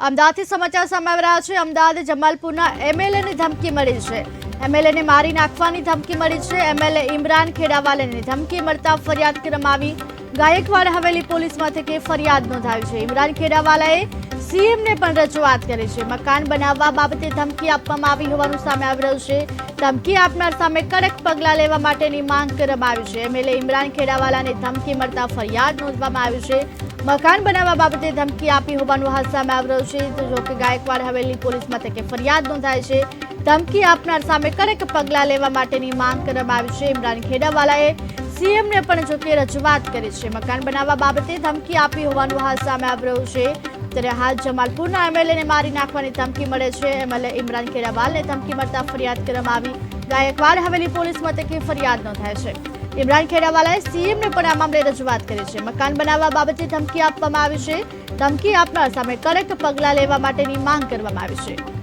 અમદાવાદથી સમાચાર સામે આવી રહ્યા છે। અમદાવાદ જમાલપુરના એમએલએની ધમકી મળી છે। એમએલએને મારી નાખવાની ધમકી મળી છે। એમએલએ ઇમરાન ખેડાવાલાની ધમકી મળતા ફરિયાદ કરવામાં આવી। ગાયકવાડ હવેલી પોલીસ મથકે ફરિયાદ નોંધાવી છે। ઇમરાન ખેડાવાલાએ સીએમને પણ રજૂઆત કરી છે। મકાન બનાવવા બાબતે ધમકી આપવામાં આવી હોવાનું સામે આવી રહ્યું છે। ધમકી આપનાર સામે કડક પગલાં લેવા માટેની માંગ કરવામાં આવી છે। એમએલએ ઇમરાન ખેડાવાલાને ધમકી મળતા ફરિયાદ નોંધવામાં આવી છે। મકાન બનાવવા બાબતે ધમકી આપી હોવાનું હાલ સામે આવી રહ્યું છે। જો કે ગાયકવાડ હવેલી પોલીસ મથકે ફરિયાદ નોંધાઈ છે। ધમકી આપનાર સામે કડક પગલાં લેવા માટેની માંગ કરવામાં આવી છે। ઇમરાન ખેડાવાલાએ સીએમને પણ જો કે રજૂઆત કરી છે। મકાન બનાવવા બાબતે ધમકી આપી હોવાનું હાલ સામે આવી રહ્યું છે। ત્યારે હાલ જમાલપુરના એમએલએને મારી નાખવાની ધમકી મળે છે। એમએલએ ઇમરાન ખેડાવાલાને ધમકી મળતા ફરિયાદ કરવામાં આવી। ગાયકવાડ હવેલી પોલીસ મથકે ફરિયાદ નોંધાઈ છે। ઇમરાન ખેડાવાલાએ સીએમને પણ આ મામલે રજૂઆત કરી છે। મકાન બનાવવા બાબતે ધમકી આપવામાં આવી છે। ધમકી આપનાર સામે કડક પગલાં લેવા માટેની માંગ કરવામાં આવી છે।